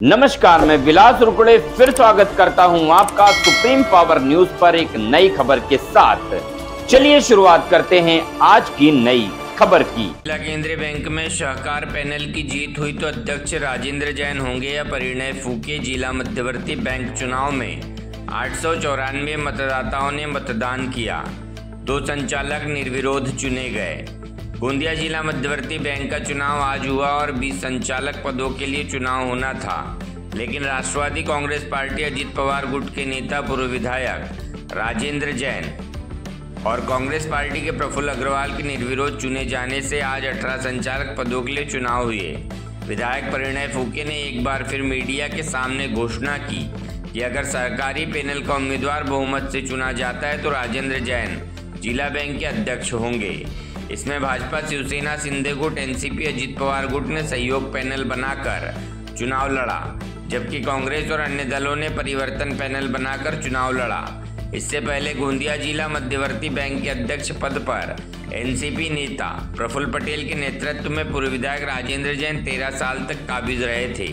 नमस्कार, मैं विलास रुकड़े फिर स्वागत करता हूं आपका सुप्रीम पावर न्यूज पर एक नई खबर के साथ। चलिए शुरुआत करते हैं आज की नई खबर की। जिला केंद्रीय बैंक में सहकार पैनल की जीत हुई तो अध्यक्ष राजेंद्र जैन होंगे या परिणय फूके। जिला मध्यवर्ती बैंक चुनाव में 894 मतदाताओं ने मतदान किया, 2 संचालक निर्विरोध चुने गए। गोंदिया जिला मध्यवर्ती बैंक का चुनाव आज हुआ और 20 संचालक पदों के लिए चुनाव होना था, लेकिन राष्ट्रवादी कांग्रेस पार्टी अजित पवार गुट के नेता पूर्व विधायक राजेंद्र जैन और कांग्रेस पार्टी के प्रफुल्ल अग्रवाल के निर्विरोध चुने जाने से आज 18 संचालक पदों के लिए चुनाव हुए। विधायक परिणय फूके ने एक बार फिर मीडिया के सामने घोषणा की कि अगर सरकारी पैनल का उम्मीदवार बहुमत से चुना जाता है तो राजेंद्र जैन जिला बैंक के अध्यक्ष होंगे। इसमें भाजपा शिवसेना शिंदे गुट, एनसीपी अजित पवार गुट ने सहयोग पैनल बनाकर चुनाव लड़ा, जबकि कांग्रेस और अन्य दलों ने परिवर्तन पैनल बनाकर चुनाव लड़ा। इससे पहले गोंदिया जिला मध्यवर्ती बैंक के अध्यक्ष पद पर एनसीपी नेता प्रफुल्ल पटेल के नेतृत्व में पूर्व विधायक राजेंद्र जैन 13 साल तक काबिज रहे थे।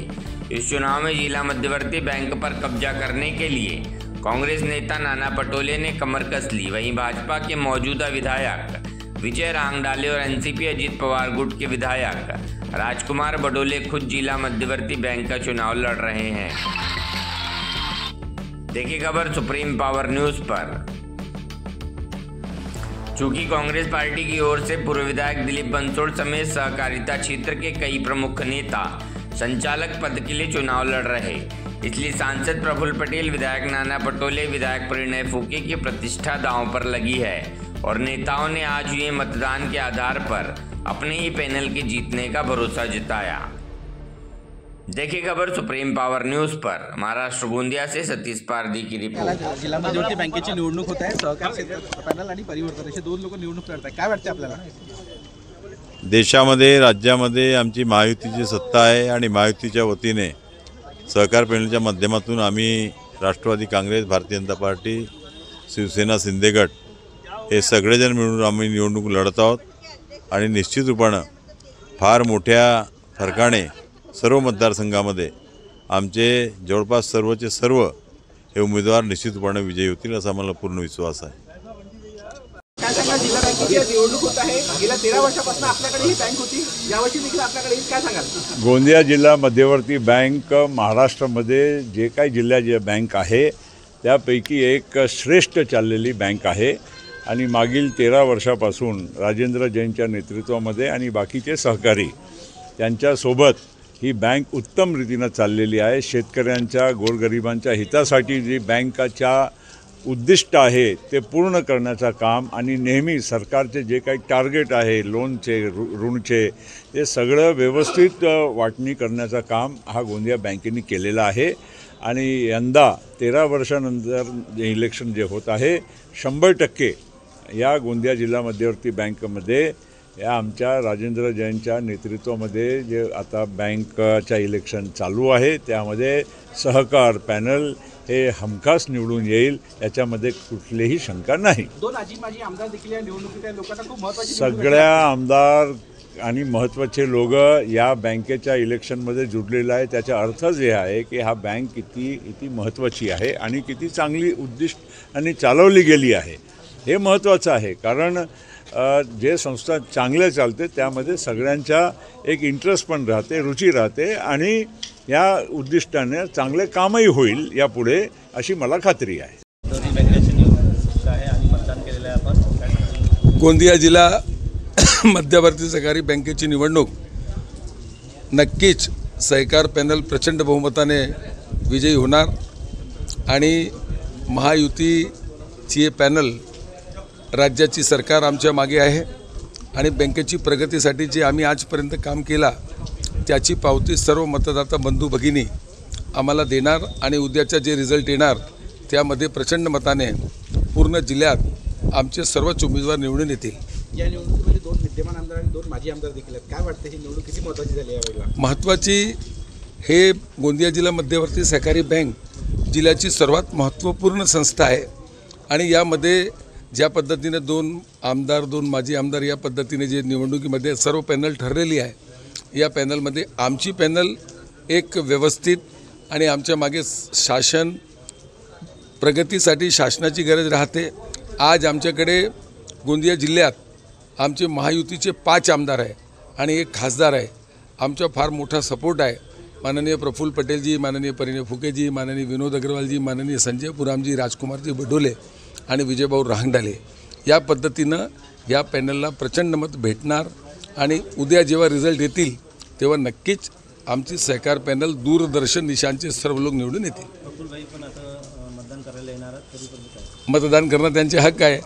इस चुनाव में जिला मध्यवर्ती बैंक पर कब्जा करने के लिए कांग्रेस नेता नाना पटोले ने कमर कस ली। वहीं भाजपा के मौजूदा विधायक विजय रांगडाले और एनसीपी अजित पवार गुट के विधायक राजकुमार बडोले खुद जिला मध्यवर्ती बैंक का चुनाव लड़ रहे हैं। देखिए खबर सुप्रीम पावर न्यूज पर। चूंकि कांग्रेस पार्टी की ओर से पूर्व विधायक दिलीप बंसोड़ समेत सहकारिता क्षेत्र के कई प्रमुख नेता संचालक पद के लिए चुनाव लड़ रहे, इसलिए सांसद प्रफुल्ल पटेल, विधायक नाना पटोले, विधायक परिणय फूके की प्रतिष्ठा दांव पर लगी है और नेताओं ने आज हुए मतदान के आधार पर अपने ही पैनल के जीतने का भरोसा जताया। देखिए खबर सुप्रीम पावर न्यूज पर। महाराष्ट्र गोंदिया से सतीश पारधी की रिपोर्ट। जिल्हा मध्यवर्ती बँकेची निवडणूक होत आहे, सहकार पॅनल आणि परिवर्तन असे 2 लोक निवडणूक लढत आहेत, काय वाटते आपल्याला? देशामध्ये राज्यामध्ये आमची महायुतीची सत्ता आहे आणि महायुतीच्या वतीने सहकार पॅनलच्या माध्यमातून आम्ही राष्ट्रवादी काँग्रेस, भारतीय जनता पार्टी, शिवसेना शिंदे गट हे सगळेजण मिळून आम्ही निवडणूक लढत आहोत आणि निश्चित रूपानं फार मोठ्या फरकाने सर्व मतदारसंघामध्ये आमचे जवळपास सर्वचे सर्व हे उमेदवार निश्चित रूपाने विजयी होतील असा मला पूर्ण विश्वास आहे। काय सांगा, जिल्हा बँकेची निवडणूक होत आहे, गेल्या 13 वर्षापासून आपल्याकडे ही बँक होती, यावर्षी देखील आपल्याकडे काय सांगाल? गोंदिया जिल्हा मध्यवर्ती बँक महाराष्ट्रामध्ये जे काही जिल्हा बँक आहे त्यापैकी एक श्रेष्ठ चाललेली बँक आहे आणि मागील 13 वर्षापासून राजेंद्र जैनच्या नेतृत्वामध्ये आणि बाकीचे सहकारी त्यांच्यासोबत ही बँक उत्तम रीतीने चाललेली आहे। शेतकऱ्यांच्या, गोरगरिबांच्या हितासाठी जी बँकेच्या उद्दिष्ट आहे ते पूर्ण करण्याचं काम आणि नेहमी सरकारचे जे काही टार्गेट आहे लोनचे, ऋणचे, ते सगळं व्यवस्थित वाटणी करण्याचं काम हा गोंदिया बँकेने केलेलं आहे आणि यंदा 13 वर्षानंतर इलेक्शन जे होत आहे 100% या गोंदिया जिल्हा मध्यवर्ती बँकेमध्ये या आमच्या राजेंद्र जैनच्या नेतृत्वामध्ये जे आता बँकच्या इलेक्शन चालू आहे त्यामध्ये सहकार पॅनल हे हमखास निवडून येईल, याच्यामध्ये कुठलीही शंका नाही। 2 माजी आमदार देखील या निवडणुकीत लोकांना खूप महत्त्वाची सगळ्या आमदार आणि महत्त्वाचे लोक या बँकेच्या इलेक्शनमध्ये जुडलेले आहे। त्याचा अर्थ जे आहे की हा बँक किती महत्त्वाची आहे आणि किती चांगली उद्दिष्ट आणि चालवली गेली आहे हे महत्त्वाचं आहे। कारण जे संस्था चांगले चालते त्यामध्ये सगळ्यांचा एक इंटरेस्ट पण राहते, रुची राहते आणि या उद्दिष्टाने चांगले कामही होईल यापुढे अशी मला खात्री आहे। गोंदिया जिल्हा मध्यवर्ती सहकारी बँकेची निवडणूक नक्कीच सहकार पॅनल प्रचंड बहुमताने विजयी होणार आणि महायुतीची पॅनल राज्याची सरकार आमच्या मागे आहे आणि बँकेची प्रगतीसाठी जे आम्ही आजपर्यंत काम केला त्याची पावती सर्व मतदाता बंधू भगिनी आम्हाला देणार आणि उद्याचा जे रिझल्ट येणार त्यामध्ये प्रचंड मताने पूर्ण जिल्ह्यात आमचे सर्वच उमेदवार निवडून येतील। या निवडणुकीमध्ये 2 विद्यमान आमदार आणि 2 माजी आमदार देखील आहेत, काय वाटतं ही निवडणूक किती महत्त्वाची झाली यावेळेला? महत्त्वाची, हे गोंदिया जिल्हा मध्यवर्ती सहकारी बँक जिल्ह्याची सर्वात महत्त्वपूर्ण संस्था आहे आणि यामध्ये ज्या पद्धतीने 2 आमदार, 2 माजी आमदार या पद्धतीने जे निवडणुकीमध्ये सर्व पॅनल ठरलेली आहे, या पॅनलमध्ये आमची पॅनल एक व्यवस्थित आणि आमच्या मागे शासन प्रगतीसाठी शासनाची गरज राहते। आज आमच्याकडे गोंदिया जिल्ह्यात आमचे महायुतीचे 5 आमदार आहे आणि 1 खासदार आहे। आमचा फार मोठा सपोर्ट आहे। माननीय प्रफुल्ल पटेलजी, माननीय परिणय फुकेजी, माननीय विनोद अग्रवालजी, माननीय संजय पुरामजी, राजकुमारजी बडोले आणि विजयभाऊ राहंगडाले या पद्धतीनं या पॅनलला प्रचंड मत भेटणार आणि उद्या जेव्हा रिझल्ट येतील तेव्हा नक्कीच आमची सहकार पॅनल दूरदर्शन निशांचे सर्व लोक निवडून येतील। मतदान करणं त्यांचे हक्क आहे।